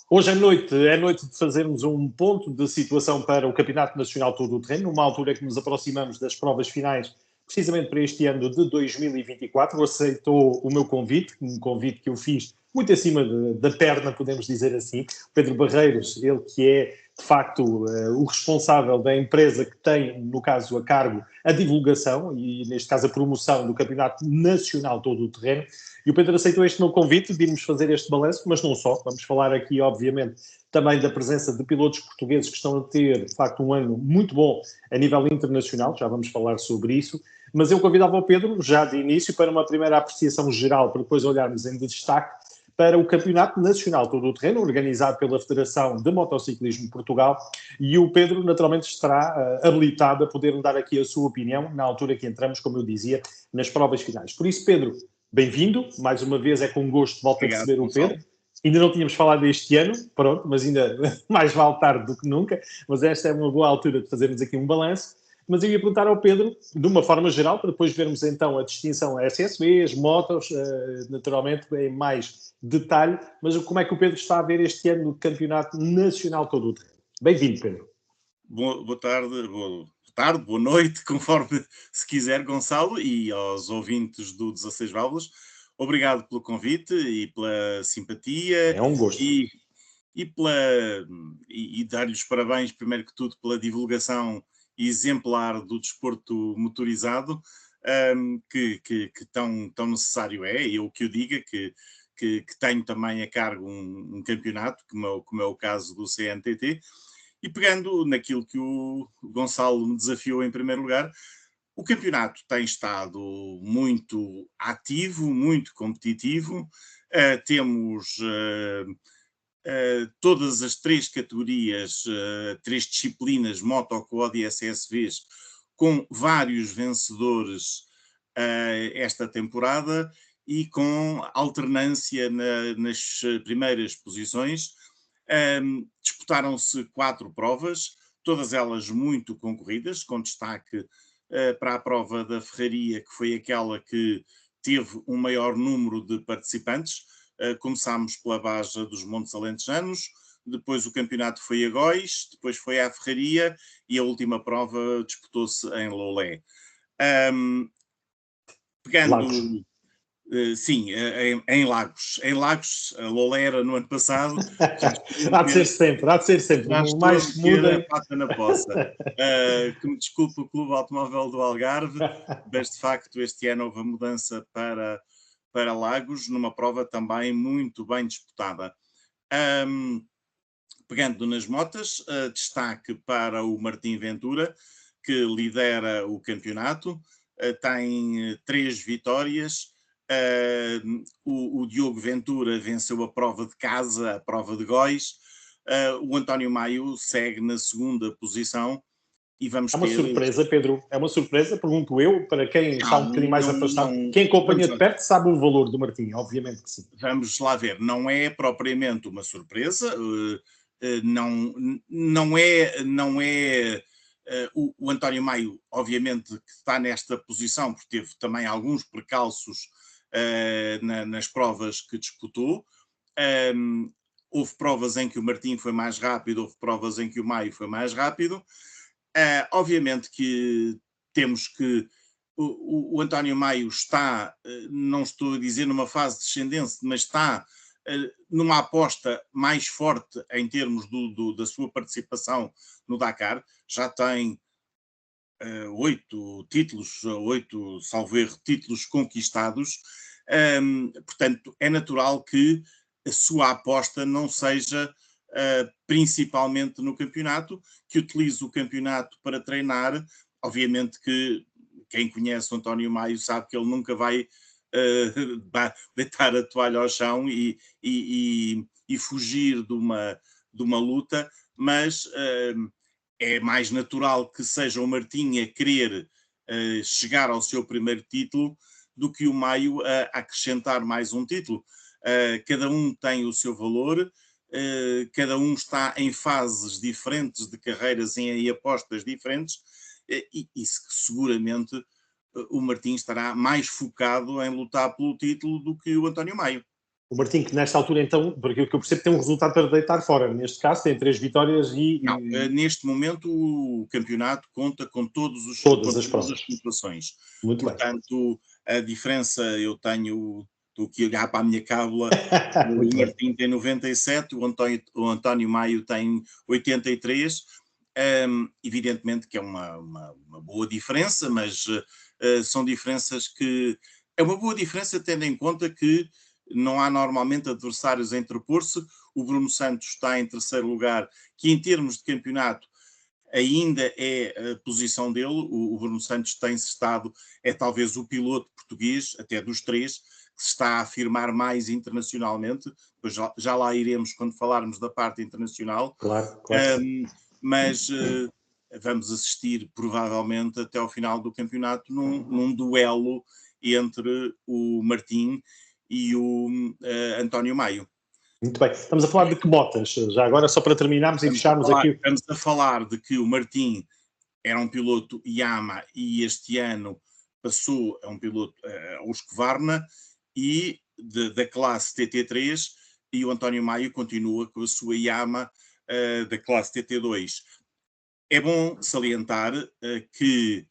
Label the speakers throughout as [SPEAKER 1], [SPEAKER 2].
[SPEAKER 1] Hoje é noite de fazermos um ponto de situação para o Campeonato Nacional Todo o Terreno, numa altura que nos aproximamos das provas finais, precisamente para este ano de 2024. Aceitou o meu convite, um convite que eu fiz muito acima da perna, podemos dizer assim. Pedro Barreiros, ele que é, de facto, o responsável da empresa que tem, no caso, a cargo a divulgação e, neste caso, a promoção do Campeonato Nacional Todo o Terreno. E o Pedro aceitou este meu convite de irmos fazer este balanço, mas não só. Vamos falar aqui, obviamente, também da presença de pilotos portugueses que estão a ter, de facto, um ano muito bom a nível internacional. Já vamos falar sobre isso. Mas eu convidava o Pedro, já de início, para uma primeira apreciação geral, para depois olharmos em destaque para o Campeonato Nacional Todo o Terreno, organizado pela Federação de Motociclismo de Portugal, e o Pedro naturalmente estará habilitado a poder dar aqui a sua opinião na altura que entramos, como eu dizia, nas provas finais. Por isso, Pedro, bem-vindo, mais uma vez é com gosto que volto a
[SPEAKER 2] Obrigado,
[SPEAKER 1] receber o
[SPEAKER 2] Gonçalo.
[SPEAKER 1] Pedro. Ainda não tínhamos falado este ano, pronto, mas ainda mais vale tarde do que nunca, mas esta é uma boa altura de fazermos aqui um balanço. Mas eu ia perguntar ao Pedro, de uma forma geral, para depois vermos então a distinção SSVs, motos, naturalmente em mais detalhe, mas como é que o Pedro está a ver este ano no Campeonato Nacional Todo o Terreno? Bem-vindo, Pedro.
[SPEAKER 2] Boa tarde, boa noite, conforme se quiser, Gonçalo, e aos ouvintes do 16 Válvulas. Obrigado pelo convite e pela simpatia
[SPEAKER 1] É um gosto.
[SPEAKER 2] e, e, pela, e dar-lhes parabéns, primeiro que tudo, pela divulgação exemplar do desporto motorizado, que tão necessário é, e eu que o diga, que tenho também a cargo um campeonato, como é o caso do CNTT. E pegando naquilo que o Gonçalo me desafiou em primeiro lugar, o campeonato tem estado muito ativo, muito competitivo. Temos todas as três categorias, três disciplinas, moto, quad e SSVs, com vários vencedores esta temporada e com alternância nas primeiras posições. Disputaram-se 4 provas, todas elas muito concorridas, com destaque para a prova da Ferraria, que foi aquela que teve um maior número de participantes. Começámos pela Baja dos Montes Alentejanos, depois o campeonato foi a Góis, depois foi à Ferraria e a última prova disputou-se em Lolé. Pegando
[SPEAKER 1] Lagos.
[SPEAKER 2] sim, em Lagos. Em Lagos, a Lolera no ano passado, já estou a
[SPEAKER 1] Há de ser
[SPEAKER 2] meter,
[SPEAKER 1] sempre, há de ser sempre.
[SPEAKER 2] já
[SPEAKER 1] O
[SPEAKER 2] estou a
[SPEAKER 1] mais que
[SPEAKER 2] meter a
[SPEAKER 1] mudem.
[SPEAKER 2] pata na poça. Que me desculpe o Clube Automóvel do Algarve, mas de facto este ano houve a mudança para Lagos, numa prova também muito bem disputada. Pegando nas motas, destaque para o Martim Ventura, que lidera o campeonato, tem 3 vitórias. O Diogo Ventura venceu a prova de casa, a prova de Góis. O António Maio segue na segunda posição e
[SPEAKER 1] É
[SPEAKER 2] vamos
[SPEAKER 1] uma
[SPEAKER 2] ter.
[SPEAKER 1] surpresa, Pedro. É uma surpresa, pergunto eu, para quem está um
[SPEAKER 2] Não,
[SPEAKER 1] bocadinho mais
[SPEAKER 2] não,
[SPEAKER 1] afastado.
[SPEAKER 2] não.
[SPEAKER 1] Quem acompanha
[SPEAKER 2] Vamos
[SPEAKER 1] de
[SPEAKER 2] lá,
[SPEAKER 1] perto sabe o valor do Martim, obviamente que sim.
[SPEAKER 2] vamos lá ver. Não é propriamente uma surpresa, não é. O António Maio, obviamente, que está nesta posição, porque teve também alguns percalços nas provas que disputou. Houve provas em que o Martim foi mais rápido, houve provas em que o Maio foi mais rápido. Obviamente que temos que. O António Maio está, não estou a dizer numa fase descendente, mas está numa aposta mais forte em termos da sua participação no Dakar. Já tem 8, salvo erro, títulos conquistados. Portanto, é natural que a sua aposta não seja principalmente no campeonato, que utilize o campeonato para treinar. Obviamente que quem conhece o António Maio sabe que ele nunca vai deitar a toalha ao chão e fugir de uma luta, mas é mais natural que seja o Martim a querer chegar ao seu primeiro título do que o Maio a acrescentar mais um título. Cada um tem o seu valor, cada um está em fases diferentes de carreiras em apostas diferentes, e seguramente o Martim estará mais focado em lutar pelo título do que o António Maio.
[SPEAKER 1] O Martim, que nesta altura, então, porque o que eu percebo, tem um resultado para deitar fora. Neste caso, tem 3 vitórias
[SPEAKER 2] Não, neste momento o campeonato conta com com
[SPEAKER 1] todas as
[SPEAKER 2] todas as
[SPEAKER 1] provas.
[SPEAKER 2] pontuações.
[SPEAKER 1] Muito bem.
[SPEAKER 2] Portanto, a diferença, estou aqui a olhar para a minha cábula, o
[SPEAKER 1] Muito bem.
[SPEAKER 2] Martim tem 97, o António Maio tem 83. Evidentemente que é uma boa diferença, mas são diferenças que. É uma boa diferença tendo em conta que não há normalmente adversários a interpor-se. O Bruno Santos está em terceiro lugar, que em termos de campeonato ainda é a posição dele. O Bruno Santos tem-se estado, é talvez o piloto português, até dos três, que se está a afirmar mais internacionalmente. Depois já lá iremos quando falarmos da parte internacional.
[SPEAKER 1] Claro, claro.
[SPEAKER 2] Mas vamos assistir provavelmente até ao final do campeonato num duelo entre o Martim e o António Maio.
[SPEAKER 1] Muito bem. Estamos a falar de que motas? Já agora, só para terminarmos e fecharmos aqui.
[SPEAKER 2] Estamos a falar de que o Martim era um piloto Yamaha e este ano passou a um piloto Husqvarna e da classe TT3, e o António Maio continua com a sua Yamaha da classe TT2. É bom salientar que,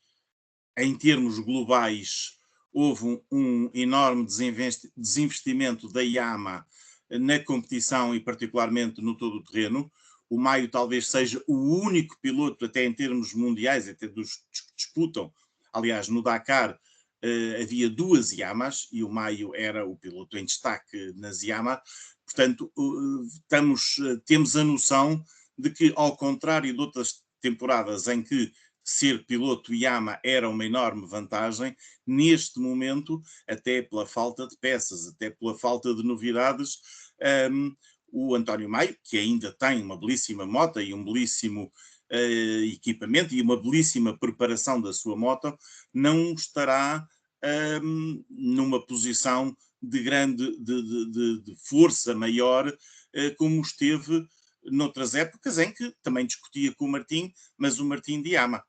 [SPEAKER 2] em termos globais, houve um enorme desinvestimento da Yamaha na competição e particularmente no todo o terreno. O Maio talvez seja o único piloto, até em termos mundiais, até dos que disputam. Aliás, no Dakar havia duas Yamahas e o Maio era o piloto em destaque nas Yamaha. Portanto, temos a noção de que, ao contrário de outras temporadas em que ser piloto Yamaha era uma enorme vantagem, neste momento, até pela falta de peças, até pela falta de novidades, o António Maio, que ainda tem uma belíssima moto e um belíssimo equipamento e uma belíssima preparação da sua moto, não estará numa posição de grande de força maior, como esteve noutras épocas em que também discutia com o Martim, mas o Martim de Yamaha.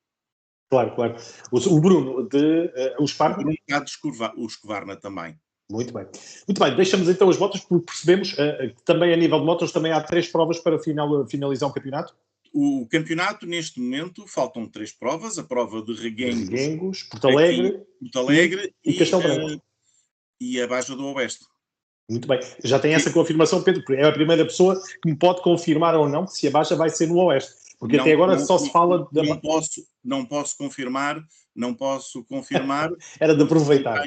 [SPEAKER 1] Claro, claro. O Bruno de os
[SPEAKER 2] O
[SPEAKER 1] Sparta.
[SPEAKER 2] Bruno está de Husqvarna também.
[SPEAKER 1] Muito bem. Muito bem, deixamos então as motas, porque percebemos que também a nível de motos também há 3 provas para finalizar o campeonato.
[SPEAKER 2] O campeonato, neste momento, faltam 3 provas: a prova de
[SPEAKER 1] De
[SPEAKER 2] Reguengos,
[SPEAKER 1] Reguengos, Porto
[SPEAKER 2] aqui
[SPEAKER 1] Alegre
[SPEAKER 2] em Porto Alegre,
[SPEAKER 1] e Castelo Branco.
[SPEAKER 2] e a Baixa do Oeste.
[SPEAKER 1] Muito bem. Já tem
[SPEAKER 2] Que
[SPEAKER 1] essa confirmação, Pedro, porque é a primeira pessoa que me pode confirmar ou não se a Baixa vai ser no Oeste. Porque até
[SPEAKER 2] não,
[SPEAKER 1] agora
[SPEAKER 2] não,
[SPEAKER 1] só se fala da.
[SPEAKER 2] não posso confirmar, não posso confirmar,
[SPEAKER 1] Era de
[SPEAKER 2] porque
[SPEAKER 1] aproveitar.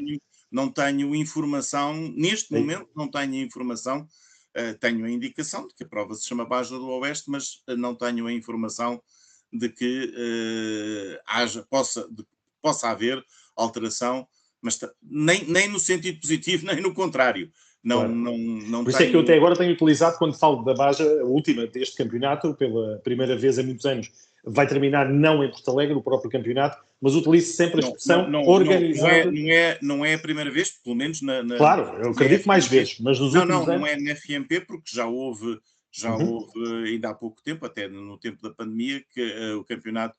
[SPEAKER 2] não tenho informação, neste
[SPEAKER 1] Sim.
[SPEAKER 2] momento não tenho informação. Tenho a indicação de que a prova se chama Baixa do Oeste, mas não tenho a informação de que possa haver alteração, mas nem no sentido positivo, nem no contrário.
[SPEAKER 1] Claro.
[SPEAKER 2] Não
[SPEAKER 1] Por isso é que eu
[SPEAKER 2] tenho.
[SPEAKER 1] até agora tenho utilizado, quando falo da Baja, a última deste campeonato, pela primeira vez em muitos anos, vai terminar não em Porto Alegre, o próprio campeonato, mas utilizo sempre a expressão organizado.
[SPEAKER 2] Não é a primeira vez, pelo menos
[SPEAKER 1] Claro, eu
[SPEAKER 2] na
[SPEAKER 1] acredito mais
[SPEAKER 2] FMP.
[SPEAKER 1] vezes, mas nos
[SPEAKER 2] Não,
[SPEAKER 1] últimos
[SPEAKER 2] não
[SPEAKER 1] anos.
[SPEAKER 2] é na FMP, porque já
[SPEAKER 1] Uhum.
[SPEAKER 2] houve ainda há pouco tempo, até no tempo da pandemia, que o campeonato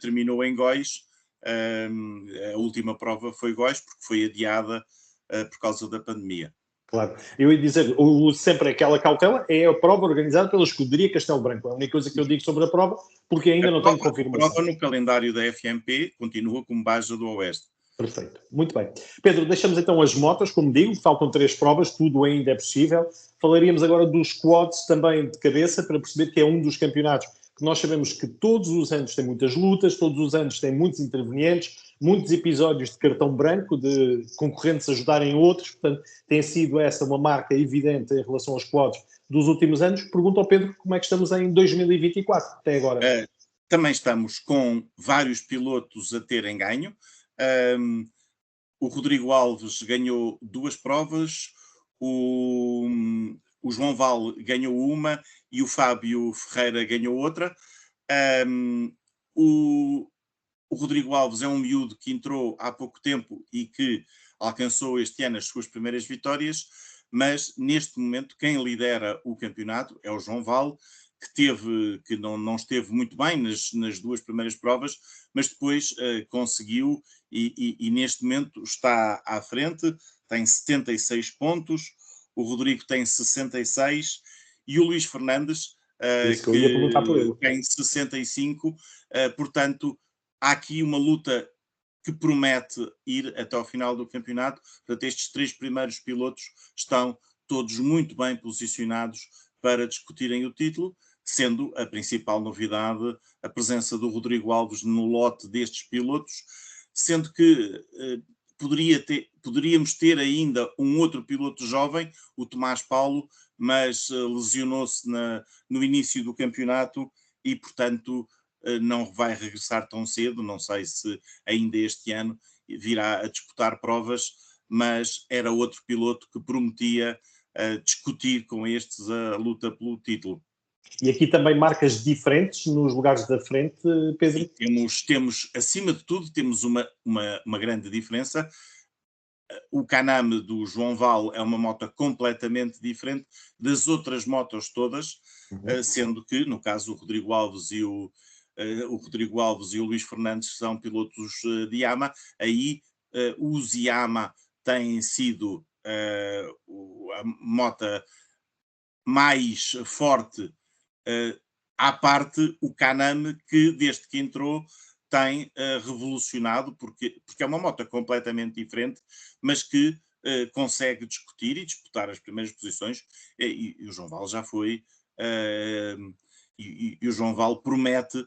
[SPEAKER 2] terminou em Góis. A última prova foi Góis, porque foi adiada por causa da pandemia.
[SPEAKER 1] Claro. Eu ia dizer, sempre aquela cautela é a prova organizada pela Escuderia Castelo Branco. É a única coisa que eu digo sobre a prova, porque ainda não tenho
[SPEAKER 2] A prova
[SPEAKER 1] confirmação.
[SPEAKER 2] no calendário da FMP continua como Baja do Oeste.
[SPEAKER 1] Perfeito. Muito bem. Pedro, deixamos então as motas, como digo, faltam 3 provas, tudo ainda é possível. Falaríamos agora dos quads também de cabeça, para perceber que é um dos campeonatos que nós sabemos que todos os anos tem muitas lutas, todos os anos tem muitos intervenientes, muitos episódios de cartão branco, de concorrentes ajudarem outros, portanto, tem sido essa uma marca evidente em relação aos quads dos últimos anos. Pergunto ao Pedro como é que estamos em 2024, até agora.
[SPEAKER 2] Também estamos com vários pilotos a terem ganho. O Rodrigo Alves ganhou 2 provas, o João Val ganhou uma e o Fábio Ferreira ganhou outra. Um, o, o Rodrigo Alves é um miúdo que entrou há pouco tempo e que alcançou este ano as suas primeiras vitórias, mas neste momento quem lidera o campeonato é o João Val, que não esteve muito bem nas 2 primeiras provas, mas depois conseguiu e neste momento está à frente, tem 76 pontos. o Rodrigo tem 66 e o Luís Fernandes,
[SPEAKER 1] Isso que eu ia perguntar por
[SPEAKER 2] que
[SPEAKER 1] ele.
[SPEAKER 2] tem 65, portanto, há aqui uma luta que promete ir até ao final do campeonato. Portanto, estes 3 primeiros pilotos estão todos muito bem posicionados para discutirem o título, sendo a principal novidade a presença do Rodrigo Alves no lote destes pilotos, sendo que poderíamos ter ainda um outro piloto jovem, o Tomás Paulo, mas lesionou-se no início do campeonato e, portanto, não vai regressar tão cedo. Não sei se ainda este ano virá a disputar provas, mas era outro piloto que prometia discutir com estes a luta pelo título.
[SPEAKER 1] E aqui também marcas diferentes nos lugares da frente, Pedro?
[SPEAKER 2] E temos, acima de tudo, temos uma grande diferença. O Can-Am do João Val é uma moto completamente diferente das outras motos todas, sendo que, no caso, o Rodrigo Alves e o Luís Fernandes são pilotos de Yamaha. Aí os Yamaha têm sido a moto mais forte, à parte o Can-Am, que desde que entrou tem revolucionado, porque é uma moto completamente diferente, mas que consegue discutir e disputar as primeiras posições, e o João Val já foi, e o João Val promete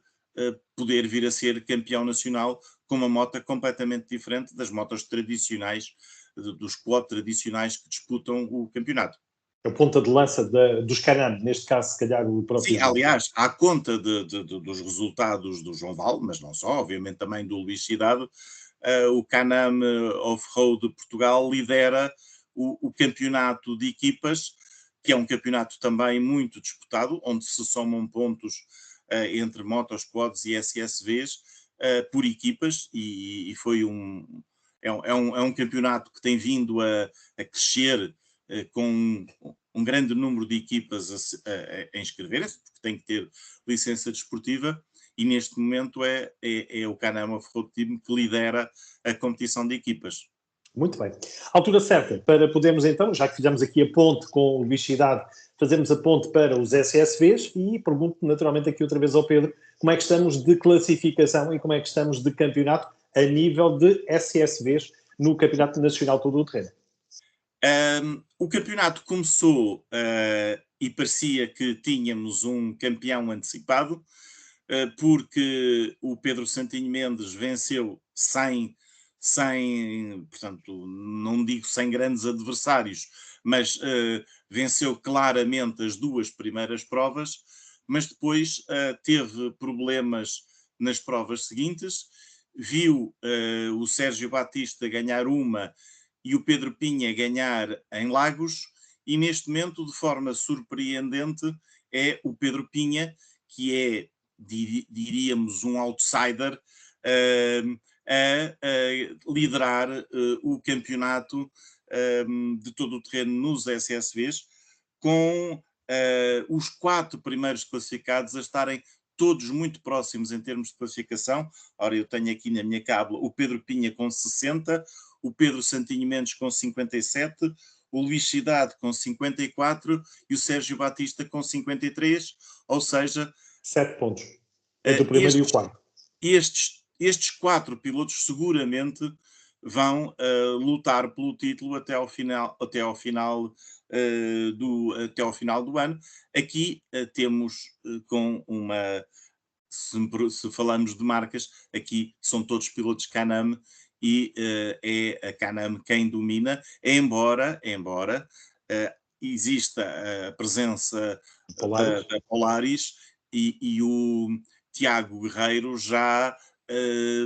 [SPEAKER 2] poder vir a ser campeão nacional com uma moto completamente diferente das motos tradicionais, dos quad tradicionais que disputam o campeonato.
[SPEAKER 1] A ponta de lança dos Can-Am, neste caso, se calhar, o próprio
[SPEAKER 2] Sim,
[SPEAKER 1] João.
[SPEAKER 2] aliás, à conta dos resultados do João Val, mas não só, obviamente também do Luís Cidade, o Can-Am Off-Road de Portugal lidera o campeonato de equipas, que é um campeonato também muito disputado, onde se somam pontos entre motos, quads e SSVs por equipas, e foi é um campeonato que tem vindo a crescer com um grande número de equipas a inscreverem-se, porque tem que ter licença desportiva, e neste momento é o Can-Am Off-Road Team que lidera a competição de equipas.
[SPEAKER 1] Muito bem. Altura certa para podermos então, já que fizemos aqui a ponte com o Luís Cidade, fazemos a ponte para os SSVs e pergunto naturalmente aqui outra vez ao Pedro como é que estamos de classificação e como é que estamos de campeonato a nível de SSVs no Campeonato Nacional Todo o Terreno.
[SPEAKER 2] O campeonato começou e parecia que tínhamos um campeão antecipado, porque o Pedro Santinho Mendes venceu portanto, não digo sem grandes adversários, mas venceu claramente as 2 primeiras provas, mas depois teve problemas nas provas seguintes, viu o Sérgio Batista ganhar uma e o Pedro Pinha ganhar em Lagos, e neste momento, de forma surpreendente, é o Pedro Pinha, que é, diríamos, um outsider, a liderar o campeonato de todo o terreno nos SSVs, com os 4 primeiros classificados a estarem todos muito próximos em termos de classificação. Ora, eu tenho aqui na minha cábula o Pedro Pinha com 60, o Pedro Santinho Mendes com 57, o Luís Cidade com 54 e o Sérgio Batista com 53, ou seja...
[SPEAKER 1] 7 pontos entre o primeiro e o quarto.
[SPEAKER 2] Estes 4 pilotos seguramente vão lutar pelo título até ao final do ano. Aqui temos com uma... Se falamos de marcas, aqui são todos pilotos Can-Am e é a Can-Am quem domina, embora exista a presença da Polaris e o Tiago Guerreiro já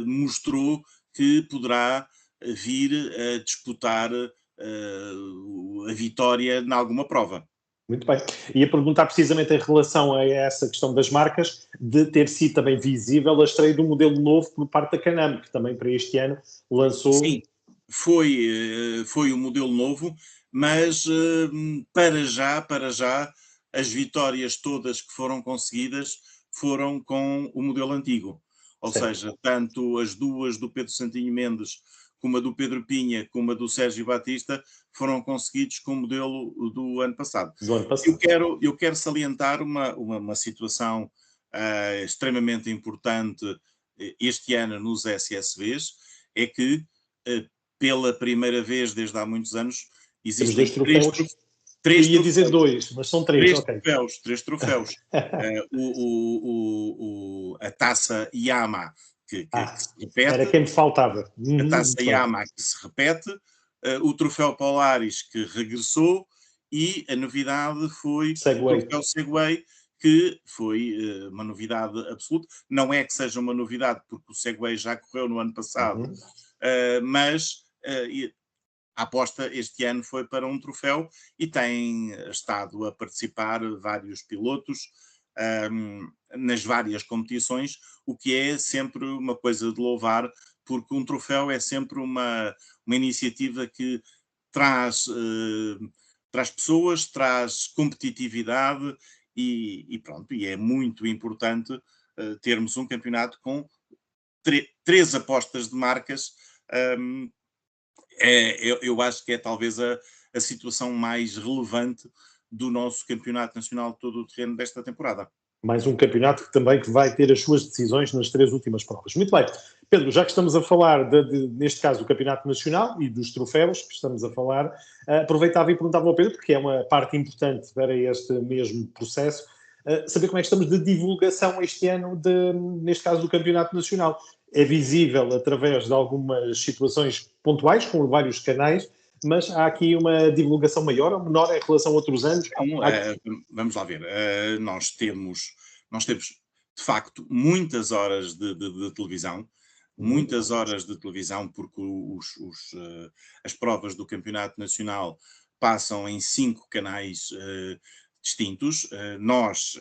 [SPEAKER 2] mostrou que poderá vir a disputar a vitória em alguma prova.
[SPEAKER 1] Muito bem. Ia perguntar precisamente em relação a essa questão das marcas, de ter sido também visível a estreia do modelo novo por parte da Can-Am, que também para este ano lançou...
[SPEAKER 2] Sim, foi o modelo novo, mas para já, as vitórias todas que foram conseguidas foram com o modelo antigo. Ou
[SPEAKER 1] Certo.
[SPEAKER 2] seja, tanto as 2 do Pedro Santinho Mendes como a do Pedro Pinha, como a do Sérgio Batista, foram conseguidos com o modelo do ano passado.
[SPEAKER 1] Do ano passado.
[SPEAKER 2] Eu quero salientar uma situação extremamente importante este ano nos SSVs, é que pela primeira vez desde há muitos anos
[SPEAKER 1] Temos
[SPEAKER 2] existem
[SPEAKER 1] dois troféus. Eu
[SPEAKER 2] três
[SPEAKER 1] ia dizer
[SPEAKER 2] troféus.
[SPEAKER 1] dois, mas são três, ok.
[SPEAKER 2] Três troféus. A taça Yama, que se
[SPEAKER 1] Era
[SPEAKER 2] repete,
[SPEAKER 1] quem me faltava.
[SPEAKER 2] a taça Yama, que se repete, o troféu Polaris, que regressou, e a novidade foi
[SPEAKER 1] Segway.
[SPEAKER 2] o troféu Segway, que foi uma novidade absoluta. Não é que seja uma novidade, porque o Segway já correu no ano passado, mas a aposta este ano foi para um troféu e tem estado a participar vários pilotos nas várias competições, o que é sempre uma coisa de louvar, porque um troféu é sempre uma iniciativa que traz, traz pessoas, traz competitividade e pronto, e é muito importante termos um campeonato com três apostas de marcas. hum, eu acho que é talvez a situação mais relevante do nosso campeonato nacional de todo o terreno desta temporada.
[SPEAKER 1] Mais um campeonato que também que vai ter as suas decisões nas 3 últimas provas. Muito bem. Pedro, já que estamos a falar, neste caso, do Campeonato Nacional e dos troféus que estamos a falar, aproveitava e perguntava ao Pedro, porque é uma parte importante para este mesmo processo, saber como é que estamos de divulgação este ano, neste caso, do Campeonato Nacional. É visível através de algumas situações pontuais, com vários canais, mas há aqui uma divulgação maior ou menor em relação a outros anos?
[SPEAKER 2] Então, vamos lá ver. Nós temos, de facto, muitas horas de televisão, muitas horas de televisão, porque as provas do Campeonato Nacional passam em 5 canais distintos. Nós,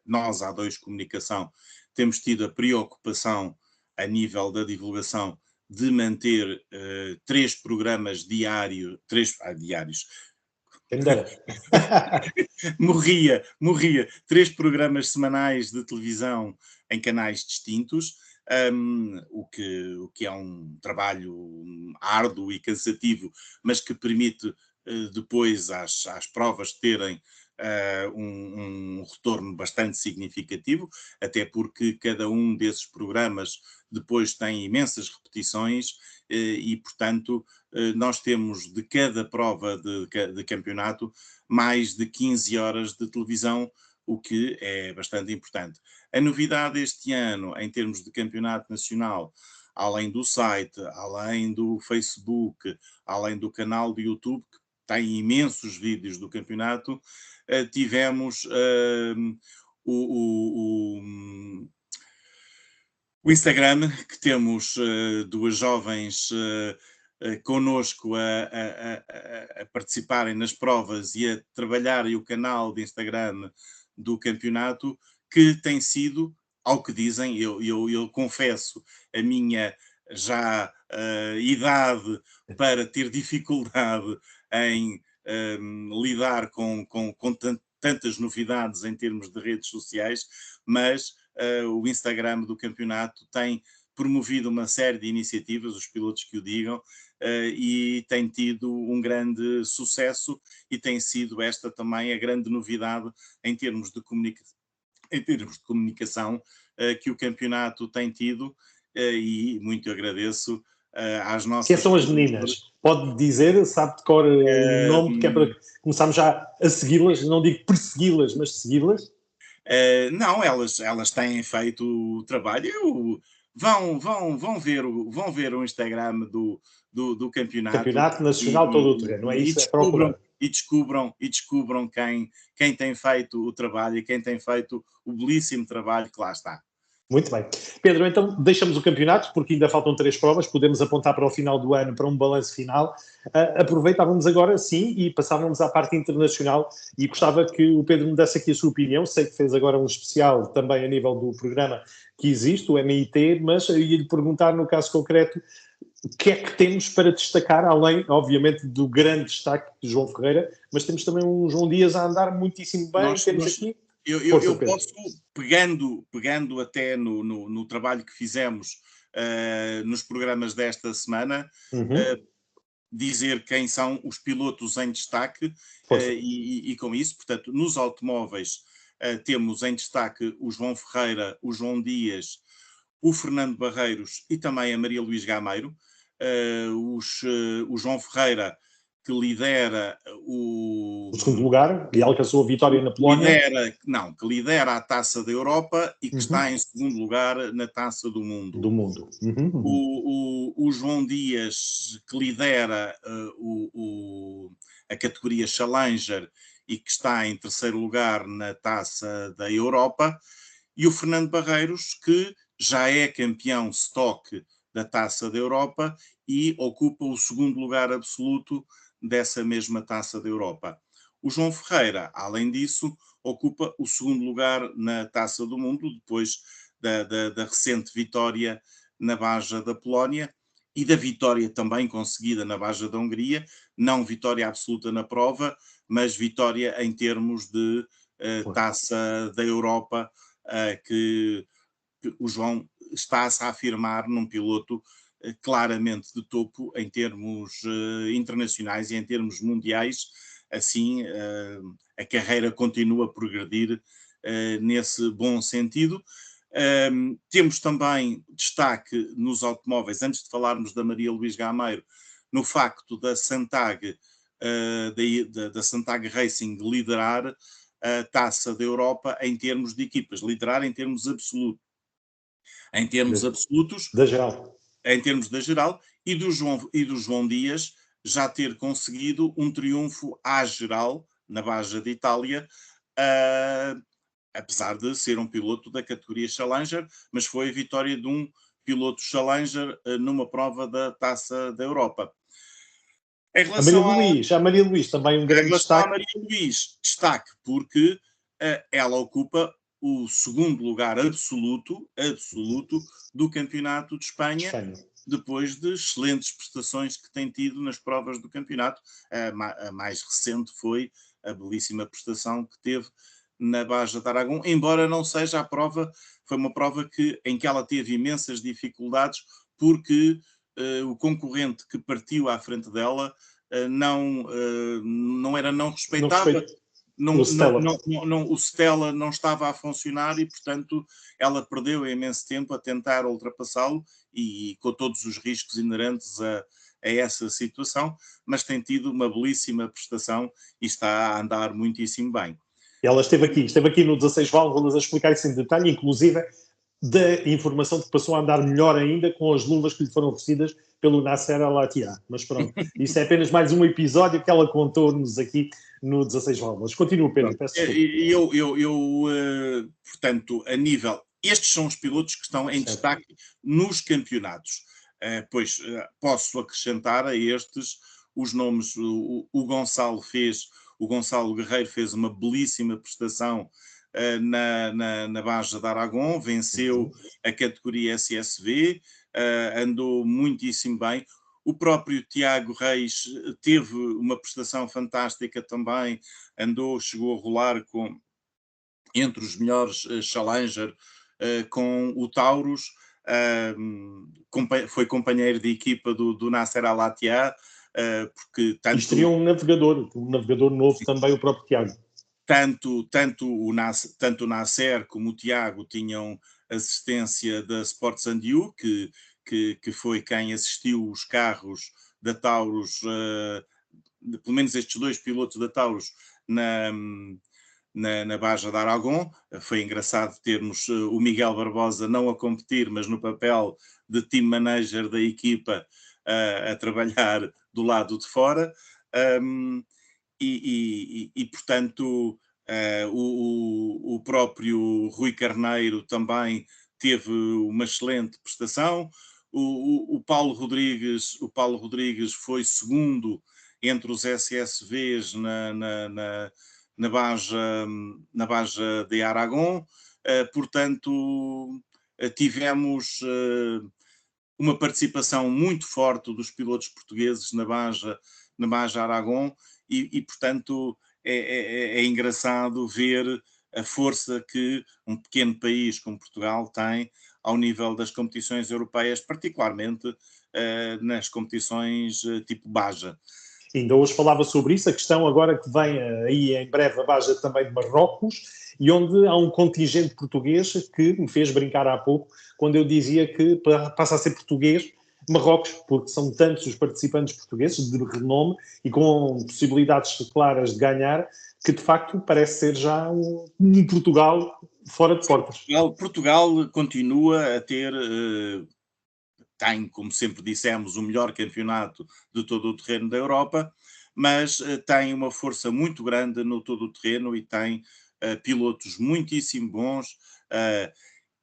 [SPEAKER 2] A2 Comunicação, temos tido a preocupação, a nível da divulgação, de manter 3 programas diários,
[SPEAKER 1] Quem me dera.
[SPEAKER 2] morria. 3 programas semanais de televisão em canais distintos, o que é um trabalho árduo e cansativo, mas que permite depois às provas terem um retorno bastante significativo, até porque cada um desses programas depois tem imensas repetições e, portanto, nós temos de cada prova de campeonato mais de 15 horas de televisão, o que é bastante importante. A novidade este ano, em termos de campeonato nacional, além do site, além do Facebook, além do canal do YouTube, que tem imensos vídeos do campeonato, tivemos o Instagram, que temos duas jovens connosco a participarem nas provas e a trabalharem o canal de Instagram do campeonato, que tem sido, ao que dizem, eu confesso a minha já idade para ter dificuldade em lidar com tantas novidades em termos de redes sociais, mas o Instagram do campeonato tem promovido uma série de iniciativas, os pilotos que o digam, e tem tido um grande sucesso e tem sido esta também a grande novidade em termos de comunicação que o campeonato tem tido, e muito agradeço às nossas...
[SPEAKER 1] Quem são as meninas? Pode dizer, sabe de cor o nome, que é para começarmos já a segui-las, não digo persegui-las, mas segui-las?
[SPEAKER 2] Não, elas têm feito o trabalho. Vão ver o Instagram do campeonato.
[SPEAKER 1] Campeonato Nacional todo o terreno, é isso? É procurar.
[SPEAKER 2] Descubram quem tem feito o trabalho e quem tem feito o belíssimo trabalho que lá está.
[SPEAKER 1] Muito bem. Pedro, então deixamos o campeonato, porque ainda faltam 3 provas, podemos apontar para o final do ano, para um balanço final. Aproveitávamos agora, sim, e passávamos à parte internacional, e gostava que o Pedro me desse aqui a sua opinião. Sei que fez agora um especial também a nível do programa que existe, o MIT, mas eu ia-lhe perguntar, no caso concreto, o que é que temos para destacar, além, obviamente, do grande destaque de João Ferreira, mas temos também um João Dias a andar muitíssimo bem, temos aqui...
[SPEAKER 2] Eu posso, pegando até no trabalho que fizemos nos programas desta semana,
[SPEAKER 1] Uhum.
[SPEAKER 2] dizer quem são os pilotos em destaque,
[SPEAKER 1] Força.
[SPEAKER 2] e com isso, portanto, nos automóveis temos em destaque o João Ferreira, o João Dias, o Fernando Barreiros e também a Maria Luís Gameiro. O João Ferreira, que lidera
[SPEAKER 1] O segundo lugar, e alcançou a vitória na Polónia.
[SPEAKER 2] que lidera a Taça da Europa e que está
[SPEAKER 1] Uhum.
[SPEAKER 2] em segundo lugar na Taça do Mundo.
[SPEAKER 1] Do mundo. Uhum, uhum.
[SPEAKER 2] O João Dias, que lidera a categoria Challenger e que está em terceiro lugar na Taça da Europa, e o Fernando Barreiros, que já é campeão stock da Taça da Europa e ocupa o segundo lugar absoluto dessa mesma Taça da Europa. O João Ferreira, além disso, ocupa o segundo lugar na Taça do Mundo, depois da recente vitória na Baja da Polónia e da vitória também conseguida na Baja da Hungria, não vitória absoluta na prova, mas vitória em termos de Taça da Europa, que o João está-se a afirmar num piloto claramente de topo em termos internacionais e em termos mundiais. Assim, a carreira continua a progredir nesse bom sentido. Temos também destaque nos automóveis, antes de falarmos da Maria Luís Gameiro, no facto da Santag, da Santag Racing liderar a Taça da Europa em termos de equipas, liderar em termos absolutos. Em termos absolutos,
[SPEAKER 1] Da geral.
[SPEAKER 2] em termos da geral, e do João Dias já ter conseguido um triunfo à geral na Baja de Itália, uh, apesar de ser um piloto da categoria Challenger, mas foi a vitória de um piloto Challenger numa prova da Taça da Europa. Em relação à,
[SPEAKER 1] A Maria Luís também um
[SPEAKER 2] em
[SPEAKER 1] grande
[SPEAKER 2] relação à
[SPEAKER 1] destaque.
[SPEAKER 2] Maria Luís, destaque porque ela ocupa o segundo lugar absoluto do Campeonato de
[SPEAKER 1] De
[SPEAKER 2] Espanha,
[SPEAKER 1] Espanha.
[SPEAKER 2] depois de excelentes prestações que tem tido nas provas do campeonato. A mais recente foi a belíssima prestação que teve na Baja de Aragão, embora não seja a prova, foi uma prova em que ela teve imensas dificuldades, porque o concorrente que partiu à frente dela não
[SPEAKER 1] No
[SPEAKER 2] respeitava,
[SPEAKER 1] respeito no Stella.
[SPEAKER 2] o Stella não estava a funcionar e, portanto, ela perdeu imenso tempo a tentar ultrapassá-lo e com todos os riscos inerentes a essa situação, mas tem tido uma belíssima prestação e está a andar muitíssimo bem.
[SPEAKER 1] Ela esteve aqui no 16 válvulas a explicar isso em detalhe, inclusive da informação de que passou a andar melhor ainda com as luvas que lhe foram oferecidas pelo Nasser Al-Attiyah. Mas pronto, isso é apenas mais um episódio que ela contou-nos aqui no 16 válvulas. Continua, Pedro, peço
[SPEAKER 2] desculpa. Portanto, a nível... Estes são os pilotos que estão em destaque nos campeonatos. Pois posso acrescentar a estes os nomes. O Gonçalo Guerreiro fez uma belíssima prestação na Baja de Aragão, venceu a categoria SSV, andou muitíssimo bem. O próprio Tiago Reis teve uma prestação fantástica também, chegou a rolar entre os melhores Challenger com o Taurus, foi companheiro de equipa do Nasser Al-Attiyah, porque
[SPEAKER 1] E estreou um navegador novo também, o próprio Tiago.
[SPEAKER 2] Tanto o Nasser como o Tiago tinham assistência da Sports and You, que foi quem assistiu os carros da Taurus, pelo menos estes dois pilotos da Taurus, na Baja de Aragão. Foi engraçado termos o Miguel Barbosa não a competir, mas no papel de team manager da equipa, a trabalhar do lado de fora. Portanto, o próprio Rui Carneiro também teve uma excelente prestação. O Paulo Rodrigues foi segundo entre os SSVs na Baja de Aragão. Portanto, tivemos uma participação muito forte dos pilotos portugueses na Baja Aragão portanto, é engraçado ver a força que um pequeno país como Portugal tem ao nível das competições europeias, particularmente nas competições tipo Baja.
[SPEAKER 1] Ainda hoje falava sobre isso, a questão agora que vem aí em breve a Baja também de Marrocos, e onde há um contingente português que me fez brincar há pouco, quando eu dizia que passa a ser português Marrocos, porque são tantos os participantes portugueses de renome e com possibilidades claras de ganhar, que de facto parece ser já um Portugal fora de portas.
[SPEAKER 2] Portugal continua a ter, tem, como sempre dissemos, o melhor campeonato de todo o terreno da Europa, mas tem uma força muito grande no todo o terreno e tem pilotos muitíssimo bons,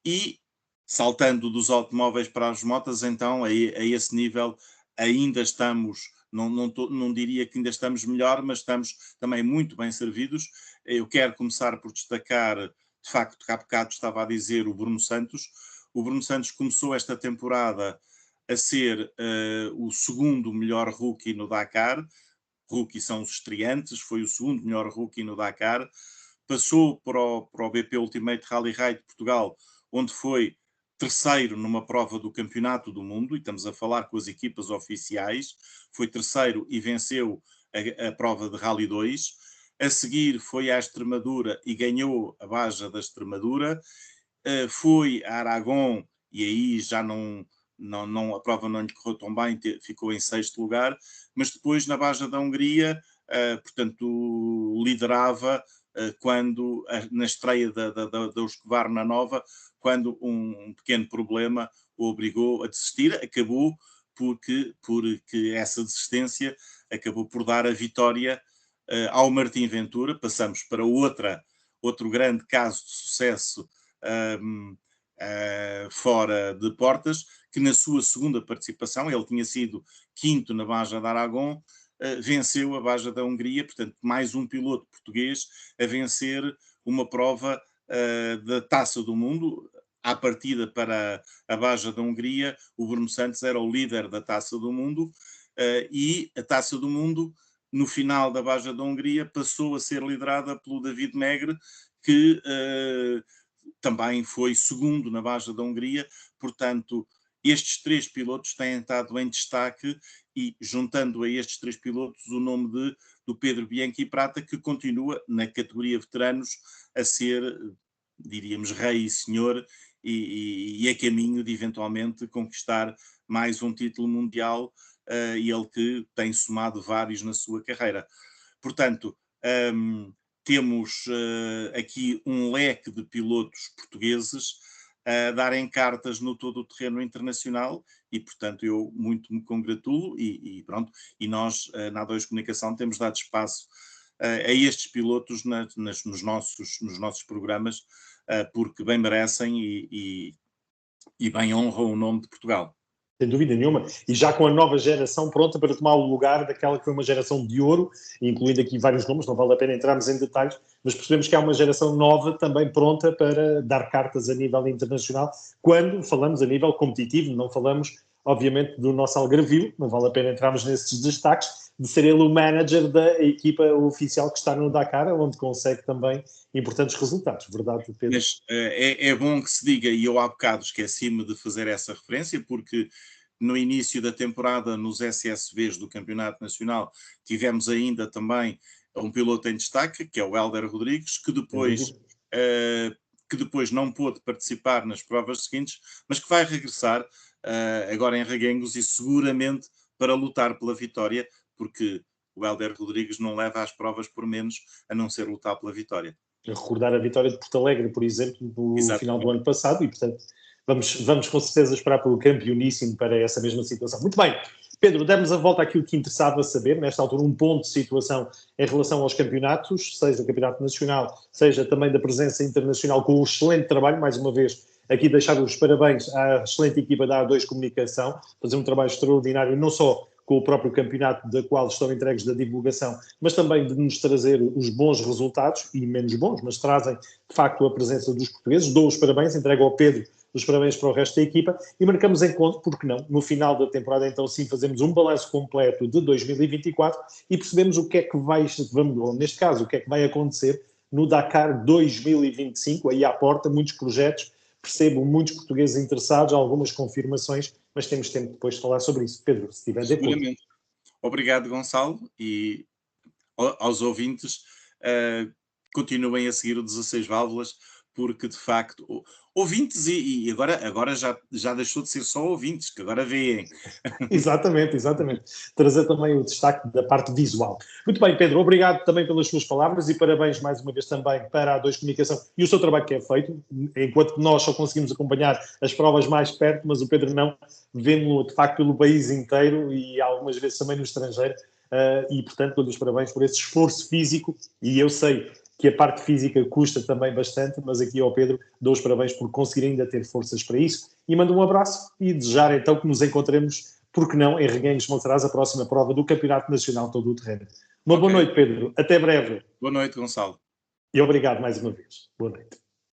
[SPEAKER 2] e saltando dos automóveis para as motas, então a esse nível ainda estamos, não diria que ainda estamos melhor, mas estamos também muito bem servidos. Eu quero começar por destacar, de facto, que há bocado estava a dizer o Bruno Santos. O Bruno Santos começou esta temporada a ser o segundo melhor rookie no Dakar. Rookie são os estreantes, foi o segundo melhor rookie no Dakar. Passou para o BP Ultimate Rally Raid de Portugal, onde foi terceiro numa prova do Campeonato do Mundo, e estamos a falar com as equipas oficiais. Foi terceiro e venceu a prova de Rally 2. A seguir foi à Extremadura e ganhou a Baja da Extremadura. Foi a Aragão e aí já a prova não lhe correu tão bem, ficou em sexto lugar, mas depois na Baja da Hungria, portanto, liderava quando, na estreia da Husqvarna nova, quando um pequeno problema o obrigou a desistir, acabou porque essa desistência acabou por dar a vitória ao Martim Ventura. Passamos para outro grande caso de sucesso fora de portas, que na sua segunda participação, ele tinha sido quinto na Baja de Aragão, venceu a Baja da Hungria, portanto mais um piloto português a vencer uma prova da Taça do Mundo. À partida para a Baja da Hungria, o Bruno Santos era o líder da Taça do Mundo, e a Taça do Mundo, no final da Baja da Hungria, passou a ser liderada pelo David Megre, que também foi segundo na Baja da Hungria. Portanto, estes três pilotos têm estado em destaque, e juntando a estes três pilotos o nome do Pedro Bianchi Prata, que continua na categoria veteranos a ser, diríamos, rei e senhor, e a caminho de eventualmente conquistar mais um título mundial, e ele que tem somado vários na sua carreira. Portanto, temos aqui um leque de pilotos portugueses a darem cartas no todo o terreno internacional, e portanto eu muito me congratulo, e pronto, e nós na A2 Comunicação temos dado espaço a estes pilotos nos nossos programas, porque bem merecem e bem honram o nome de Portugal.
[SPEAKER 1] Sem dúvida nenhuma, e já com a nova geração pronta para tomar o lugar daquela que foi uma geração de ouro, incluindo aqui vários nomes, não vale a pena entrarmos em detalhes, mas percebemos que há uma geração nova também pronta para dar cartas a nível internacional, quando falamos a nível competitivo, não falamos, obviamente, do nosso Algarvio, não vale a pena entrarmos nesses destaques, de ser ele o manager da equipa oficial que está no Dakar, onde consegue também importantes resultados, verdade, Pedro?
[SPEAKER 2] Mas é bom que se diga, e eu há bocado esqueci-me de fazer essa referência, porque no início da temporada, nos SSVs do Campeonato Nacional, tivemos ainda também um piloto em destaque, que é o Hélder Rodrigues, que depois não pôde participar nas provas seguintes, mas que vai regressar agora em Reguengos, e seguramente para lutar pela vitória, porque o Hélder Rodrigues não leva às provas por menos, a não ser lutar pela vitória.
[SPEAKER 1] Recordar a vitória de Porto Alegre, por exemplo, no
[SPEAKER 2] Exatamente.
[SPEAKER 1] final do ano passado, e portanto vamos com certeza esperar pelo campeoníssimo para essa mesma situação. Muito bem, Pedro, demos a volta àquilo que interessava saber, nesta altura um ponto de situação em relação aos campeonatos, seja o Campeonato Nacional, seja também da presença internacional, com um excelente trabalho, mais uma vez, aqui deixar os parabéns à excelente equipa da A2 Comunicação, fazer um trabalho extraordinário, não só com o próprio campeonato da qual estão entregues da divulgação, mas também de nos trazer os bons resultados, e menos bons, mas trazem de facto a presença dos portugueses. Dou os parabéns, entrego ao Pedro os parabéns para o resto da equipa, e marcamos encontro, porque não, no final da temporada, então sim, fazemos um balanço completo de 2024 e percebemos o que é que neste caso, o que é que vai acontecer no Dakar 2025, aí à porta, muitos projetos, percebo muitos portugueses interessados, algumas confirmações, mas temos tempo depois de falar sobre isso. Pedro, se estiver de acordo.
[SPEAKER 2] Seguramente. Obrigado, Gonçalo, e aos ouvintes, continuem a seguir o 16 Válvulas, porque de facto, ouvintes e agora já deixou de ser só ouvintes, que agora veem.
[SPEAKER 1] Exatamente, exatamente. Trazer também o destaque da parte visual. Muito bem, Pedro, obrigado também pelas suas palavras e parabéns mais uma vez também para a A2 Comunicação e o seu trabalho que é feito, enquanto que nós só conseguimos acompanhar as provas mais perto, mas o Pedro não, vemos-lo de facto pelo país inteiro e algumas vezes também no estrangeiro, e portanto dou-lhe os parabéns por esse esforço físico, e eu sei que a parte física custa também bastante, mas aqui ao Pedro dou os parabéns por conseguir ainda ter forças para isso, e mando um abraço e desejar então que nos encontremos, porque não, em Reguengos Monsaraz, a próxima prova do Campeonato Nacional Todo o Terreno. Uma boa noite, Pedro. Até breve.
[SPEAKER 2] Boa noite, Gonçalo.
[SPEAKER 1] E obrigado mais uma vez. Boa noite.